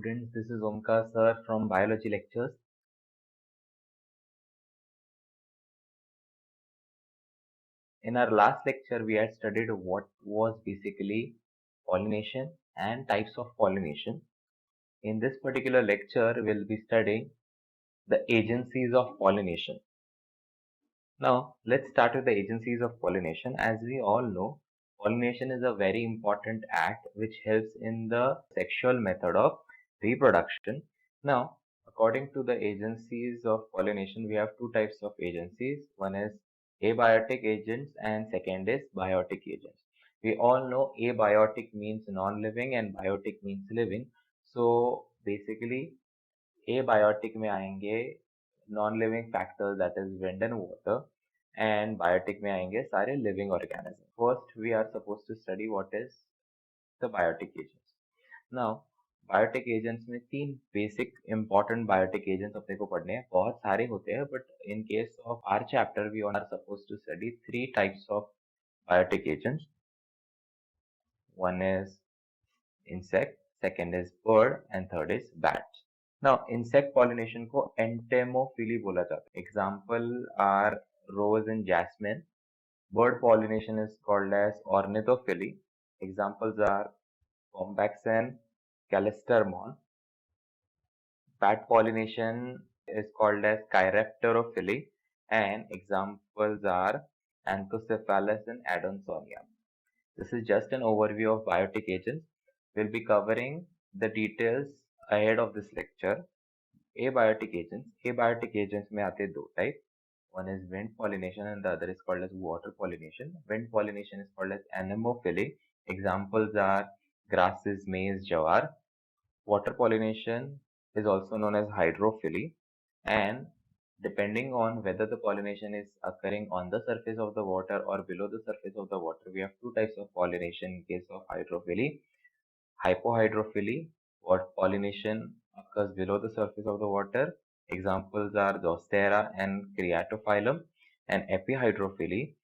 students, this is Omkar sir from Biology Lectures. In our last lecture, we had studied what was basically pollination and types of pollination. In this particular lecture, we'll be studying the agencies of pollination. Now, let's start with the agencies of pollination. As we all know, pollination is a very important act which helps in the sexual method of reproduction. Now, according to the agencies of pollination, we have two types of agencies. One is abiotic agents and second is biotic agents. We all know abiotic means non-living and biotic means living. So, basically, abiotic में आएंगे non-living factors that is wind and water and biotic में आएंगे सारे living organisms. First we are supposed to study what is the biotic agents. Now biotic agents में तीन basic important biotic agents अपने को पढ़ने हैं. बहुत सारे होते हैं but in case of our chapter we are supposed to study three types of biotic agents. One is insect, second is bird and third is bat. Now, insect pollination को entomophily बोला जाता है. Example are rose and jasmine. Bird pollination is called as ornithophily. Examples are bombax and callistermon. Bat pollination is called as chiropterophily, and examples are Anthocephalus and Adansonium. This is just an overview of biotic agents. We'll be covering the details ahead of this lecture. Abiotic agents में आते हैं दो type. One is wind pollination and the other is called as water pollination. Wind pollination is called as anemophily. Examples are grasses, maize, jawar. Water pollination is also known as hydrophily, and depending on whether the pollination is occurring on the surface of the water or below the surface of the water, we have two types of pollination in case of hydrophily. Hypohydrophily, what pollination occurs below the surface of the water. Examples are Zostera and Creatophyllum. And epihydrophily,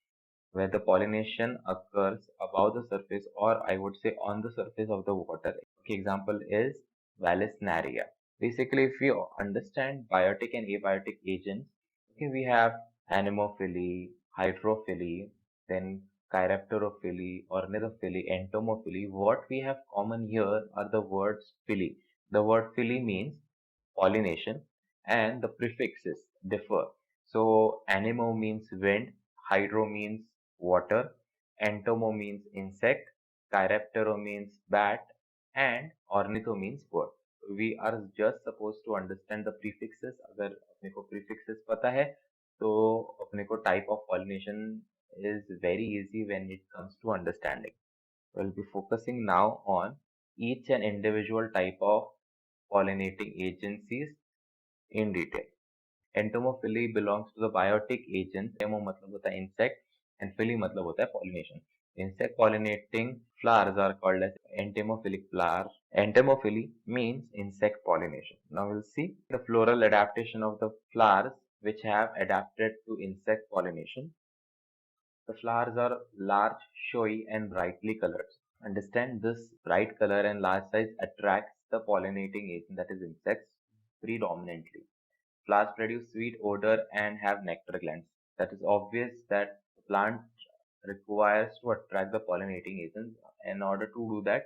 where the pollination occurs above the surface or I would say on the surface of the water. Okay, example is Vallisneria. Basically, if we understand biotic and abiotic agents, okay, we have anemophily, hydrophily, then chiropterophily, ornithophily, entomophily. What we have common here are the words phily. The word phily means pollination and the prefixes differ. So anemo means wind, hydro means water, entomo means insect, chiroptero means bat, and ornitho means bird. We are just supposed to understand the prefixes. अगर अपने को prefixes पता है तो अपने को type of pollination is very easy when it comes to understanding. We'll be focusing now on each and individual type of pollinating agencies in detail. Entomophily belongs to the biotic agents. Emo मतलब होता है insect and phily मतलब होता है pollination. Insect pollinating flowers are called as entomophilic flowers. Entomophily means insect pollination. Now we'll see the floral adaptation of the flowers which have adapted to insect pollination. The flowers are large, showy and brightly colored. Understand this bright color and large size attracts the pollinating agent, that is insects, predominantly. Flowers produce sweet odor and have nectar glands. That is obvious that the plant requires to attract the pollinating agents. In order to do that,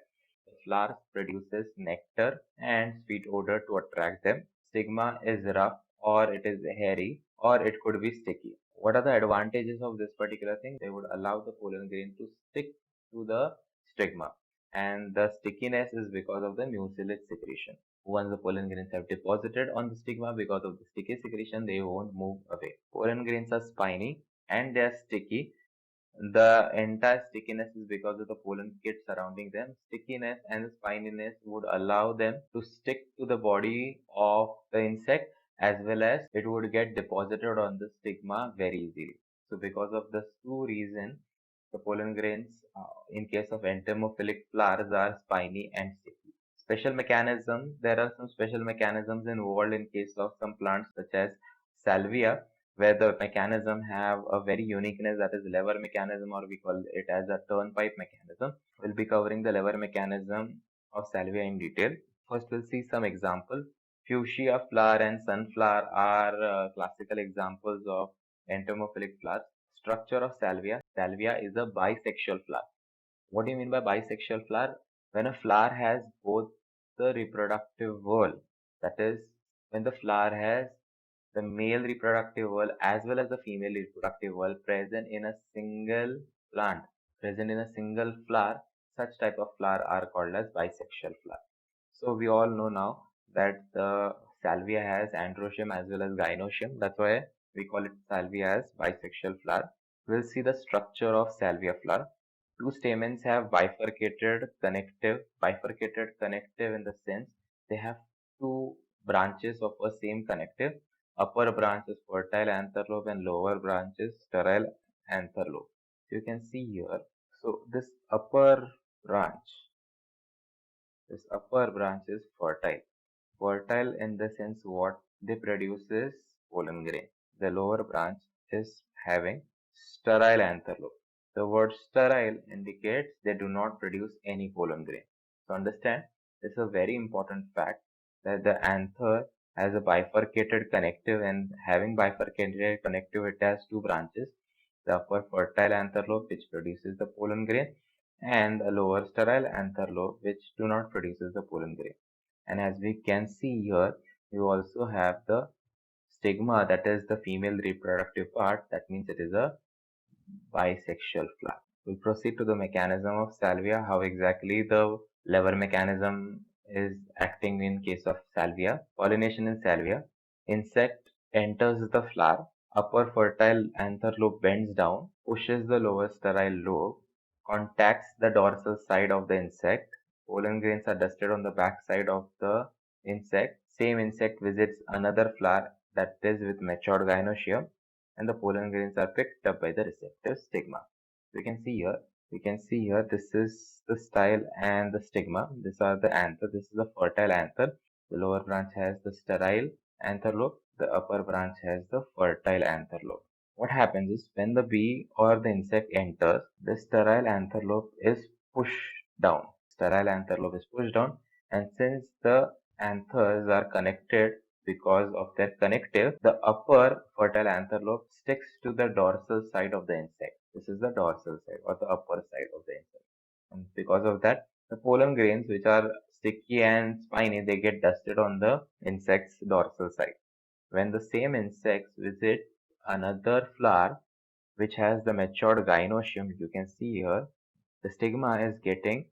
the flowers produces nectar and sweet odor to attract them. Stigma is rough or it is hairy or it could be sticky. What are the advantages of this particular thing? They would allow the pollen grain to stick to the stigma, and the stickiness is because of the mucilage secretion. Once the pollen grains have deposited on the stigma, because of the sticky secretion, they won't move away. Pollen grains are spiny and they are sticky. The entire stickiness is because of the pollen kit surrounding them. Stickiness and the spininess would allow them to stick to the body of the insect, as well as it would get deposited on the stigma very easily. So because of these two reasons, the pollen grains in case of entomophilic flowers are spiny and sticky. Special mechanism, there are some special mechanisms involved in case of some plants such as salvia, where the mechanism have a very uniqueness, that is lever mechanism, or we call it as a turnpipe mechanism. We'll be covering the lever mechanism of salvia in detail. First, we'll see some example. Fuchsia flower and sunflower are classical examples of entomophilic flowers. Structure of salvia. Salvia is a bisexual flower. What do you mean by bisexual flower? When a flower has both the reproductive whorl, that is, when the flower has the male reproductive whorl as well as the female reproductive whorl present in a single plant, present in a single flower, such type of flower are called as bisexual flower. So we all know now that the salvia has androecium as well as gynoecium. That's why we call it salvia as bisexual flower. We'll see the structure of salvia flower. Two stamens have bifurcated connective in the sense they have two branches of a same connective. Upper branch is fertile anther lobe and lower branch is sterile anther lobe. So you can see here. So branch, this upper branch is fertile. Fertile in the sense what they produce is pollen grain. The lower branch is having sterile anther lobe. The word sterile indicates they do not produce any pollen grain. So understand, this is a very important fact that the anther has a bifurcated connective, and having bifurcated connective it has two branches. The upper fertile anther lobe which produces the pollen grain and the lower sterile anther lobe which do not produces the pollen grain. And as we can see here, you also have the stigma, that is the female reproductive part. That means it is a bisexual flower. We'll proceed to the mechanism of salvia, how exactly the lever mechanism is acting in case of salvia. Pollination in salvia. Insect enters the flower. Upper fertile anther lobe bends down, pushes the lower sterile lobe, contacts the dorsal side of the insect. Pollen grains are dusted on the back side of the insect. Same insect visits another flower that is with matured gynoecium, and the pollen grains are picked up by the receptive stigma. We can see here this is the style and the stigma. These are the anther. This is the fertile anther. The lower branch has the sterile anther lobe. The upper branch has the fertile anther lobe. What happens is when the bee or the insect enters, the sterile anther lobe is pushed down. Sterile anther lobe is pushed down, and since the anthers are connected because of their connective, the upper fertile anther lobe sticks to the dorsal side of the insect. This is the dorsal side or the upper side of the insect. And because of that, the pollen grains, which are sticky and spiny, they get dusted on the insect's dorsal side. When the same insects visit another flower which has the matured gynoecium, you can see here, the stigma is getting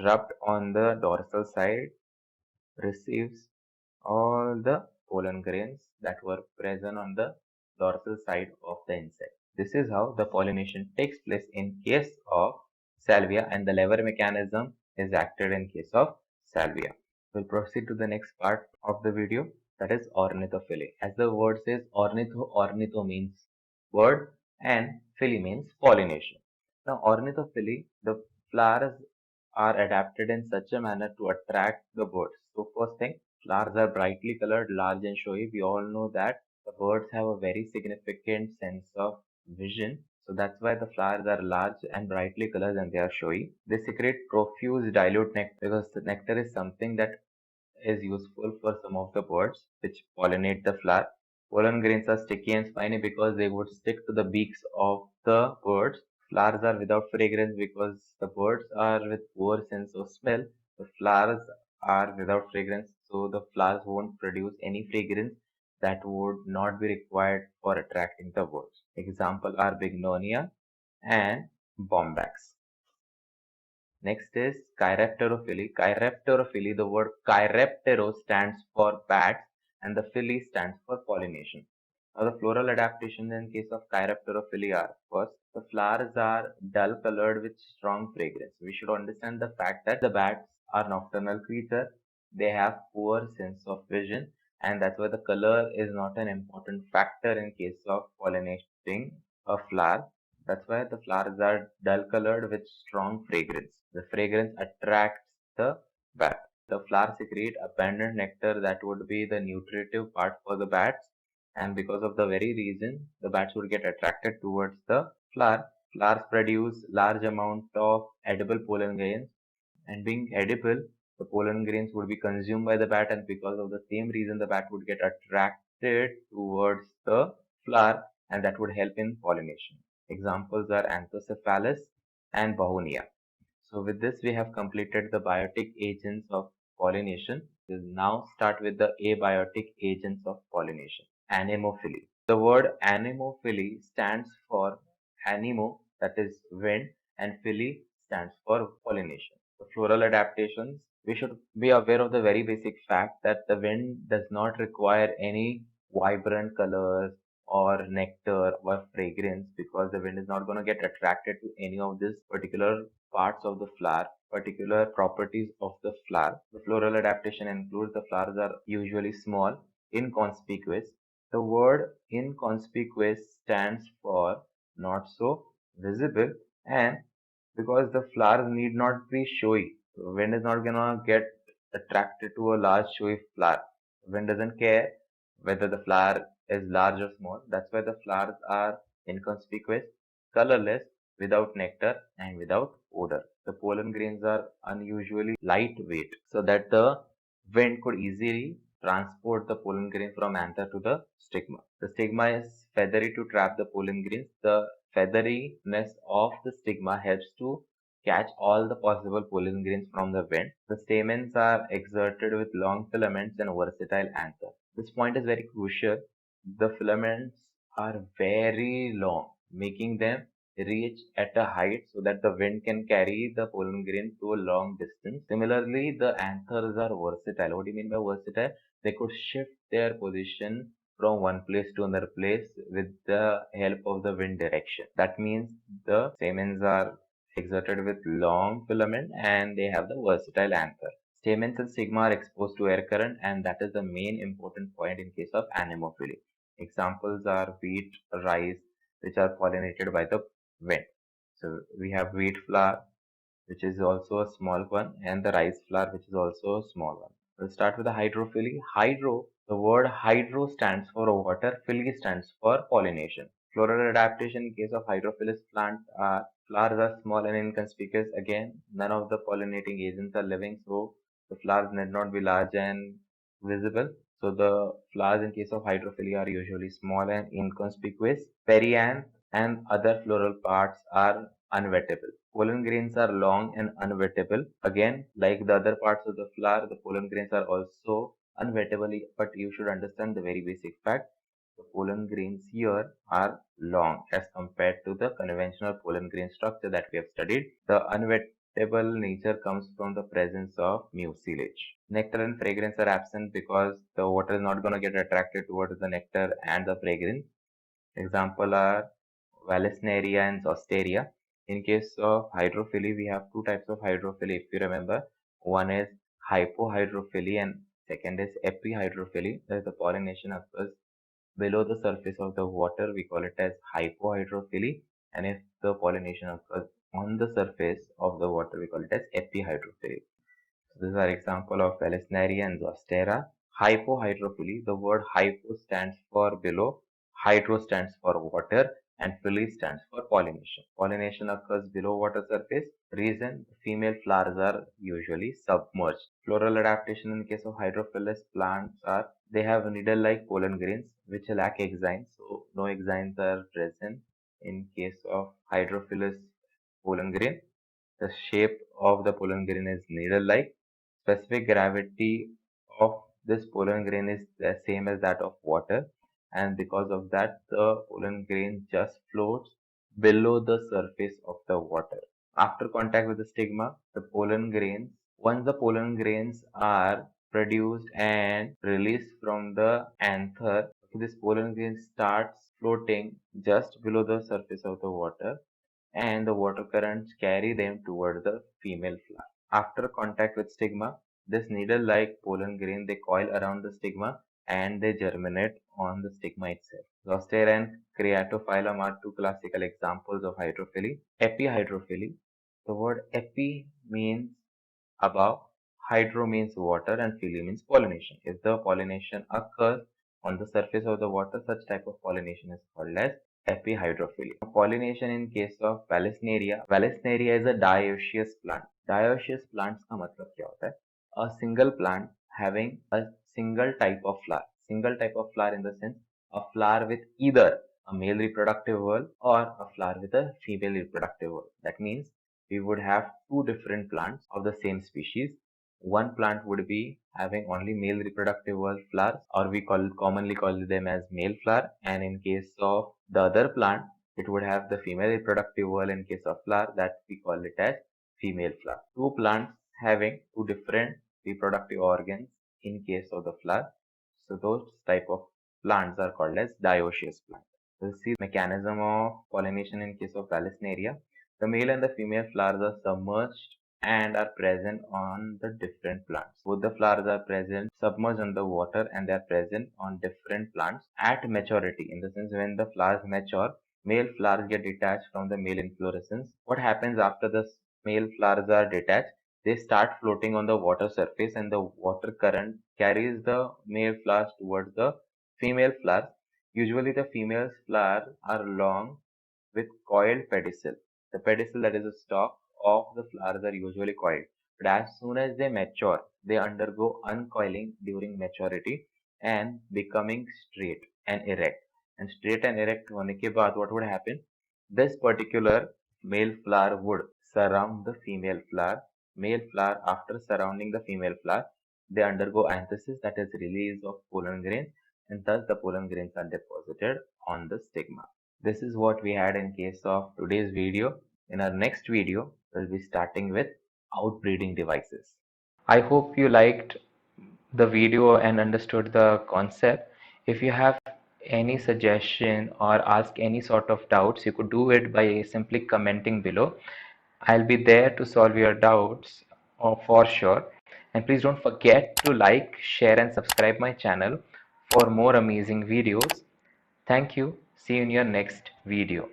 rubbed on the dorsal side, receives all the pollen grains that were present on the dorsal side of the insect. This is how the pollination takes place in case of salvia, and the lever mechanism is acted in case of salvia. We'll proceed to the next part of the video, that is ornithophily. As the word says, ornitho means bird and phily means pollination. Now ornithophily, the flowers are adapted in such a manner to attract the birds. So first thing, flowers are brightly colored, large and showy. We all know that the birds have a very significant sense of vision. So that's why the flowers are large and brightly colored and they are showy. They secrete profuse dilute nectar because the nectar is something that is useful for some of the birds which pollinate the flower. Pollen grains are sticky and spiny because they would stick to the beaks of the birds. Flowers are without fragrance because the birds are with poor sense of smell. The flowers are without fragrance, so the flowers won't produce any fragrance that would not be required for attracting the birds. Example are Bignonia and Bombax. Next is chirapterophily. Chirapterophily, the word chiraptero stands for bats and the phily stands for pollination. Now the floral adaptation in case of chirapterophily are, first, the flowers are dull colored with strong fragrance. We should understand the fact that the bats are nocturnal creatures. They have poor sense of vision, and that's why the color is not an important factor in case of pollinating a flower. That's why the flowers are dull colored with strong fragrance. The fragrance attracts the bat. The flowers secrete abundant nectar that would be the nutritive part for the bats, and because of the very reason the bats would get attracted towards the flower. Flowers produce large amount of edible pollen grains, and being edible, the pollen grains would be consumed by the bat, and because of the same reason the bat would get attracted towards the flower, and that would help in pollination. Examples are Anthocephalus and Begonia. So with this we have completed the biotic agents of pollination. We'll now start with the abiotic agents of pollination. Anemophily. The word anemophily stands for anemo, that is wind, and phily stands for pollination. The floral adaptations, we should be aware of the very basic fact that the wind does not require any vibrant colors or nectar or fragrance, because the wind is not going to get attracted to any of this particular parts of the flower, particular properties of the flower. The floral adaptation includes the flowers are usually small, inconspicuous. The word inconspicuous stands for not so visible, and because the flowers need not be showy. The wind is not gonna get attracted to a large showy flower. The wind doesn't care whether the flower is large or small. That's why the flowers are inconspicuous, colorless, without nectar, and without odor. The pollen grains are unusually lightweight so that the wind could easily transport the pollen grain from anther to the stigma. The stigma is feathery to trap the pollen grains. The featheriness of the stigma helps to catch all the possible pollen grains from the wind. The stamens are exerted with long filaments and versatile anther. This point is very crucial. The filaments are very long, making them reach at a height so that the wind can carry the pollen grain to a long distance. Similarly, the anthers are versatile. What do you mean by versatile? They could shift their position from one place to another place with the help of the wind direction. That means the stamens are exerted with long filament and they have the versatile anther. Stamens and stigma are exposed to air current, and that is the main important point in case of anemophily. Examples are wheat, rice, which are pollinated by the wind. So we have wheat flower, which is also a small one, and the rice flower, which is also a small one. We'll start with the hydrophily. Hydro, the word hydro stands for water, phily stands for pollination. Floral adaptation in case of hydrophilous plant are flowers are small and inconspicuous. Again, none of the pollinating agents are living, so the flowers need not be large and visible. So the flowers in case of hydrophily are usually small and inconspicuous. Perianth and other floral parts are unwettable. Pollen grains are long and unwettable. Again, like the other parts of the flower, the pollen grains are also unwettable, but you should understand the very basic fact. The pollen grains here are long as compared to the conventional pollen grain structure that we have studied. The unwettable nature comes from the presence of mucilage. Nectar and fragrance are absent because the water is not going to get attracted towards the nectar and the fragrance. Example are Vallisneria and Zosteria. In case of hydrophily, we have two types of hydrophily. If you remember, one is hypohydrophily and second is epihydrophily. That is the pollination occurs below the surface of the water. We call it as hypohydrophily, and if the pollination occurs on the surface of the water, we call it as epihydrophily. So these are example of Vallisneria and Zostera. Hypohydrophily, the word hypo stands for below, hydro stands for water, and phily stands for pollination. Pollination occurs below water surface. Reason, the female flowers are usually submerged. Floral adaptation in case of hydrophilous plants are, they have needle-like pollen grains which lack exines. So no exines are present in case of hydrophilous pollen grain. The shape of the pollen grain is needle-like. Specific gravity of this pollen grain is the same as that of water, and because of that the pollen grain just floats below the surface of the water. After contact with the stigma, the pollen grains, once the pollen grains are produced and released from the anther, this pollen grain starts floating just below the surface of the water, and the water currents carry them toward the female flower. After contact with stigma, this needle-like pollen grain, they coil around the stigma and they germinate on the stigma itself. Zostera and Creatophyllum are two classical examples of hydrophily. Epihydrophily. The word epi means above, hydro means water, and phily means pollination. If the pollination occurs on the surface of the water, such type of pollination is called as epihydrophily. Pollination in case of Vallisneria. Vallisneria is a dioecious plant. Dioecious plants का मतलब क्या होता है? a single plant having a single type of flower. Single type of flower in the sense a flower with either a male reproductive whorl or a flower with a female reproductive whorl. That means we would have two different plants of the same species. One plant would be having only male reproductive whorl flowers, or we commonly call them as male flower. And in case of the other plant, it would have the female reproductive whorl in case of flower, that we call it as female flower. Two plants having two different reproductive organs in case of the flower. So those type of plants are called as dioecious plants. We'll see the mechanism of pollination in case of Vallisneria. The male and the female flowers are submerged and are present on the different plants. Both the flowers are present submerged in the water and they are present on different plants at maturity. In the sense, when the flowers mature, male flowers get detached from the male inflorescence. What happens after the male flowers are detached? They start floating on the water surface and the water current carries the male flowers towards the female flowers. Usually the female flowers are long with coiled pedicel. The pedicel, that is the stalk of the flowers, are usually coiled. But as soon as they mature, they undergo uncoiling during maturity and becoming straight and erect. And straight and erect होने के बाद what would happen? This particular male flower would surround the female flower. Male flower, after surrounding the female flower, they undergo anthesis, that is release of pollen grains, and thus the pollen grains are deposited on the stigma. This is what we had in case of today's video. In our next video, we'll be starting with outbreeding devices. I hope you liked the video and understood the concept. If you have any suggestion or ask any sort of doubts, you could do it by simply commenting below. I'll be there to solve your doubts for sure. And please don't forget to like, share, and subscribe my channel for more amazing videos. Thank you. See you in your next video.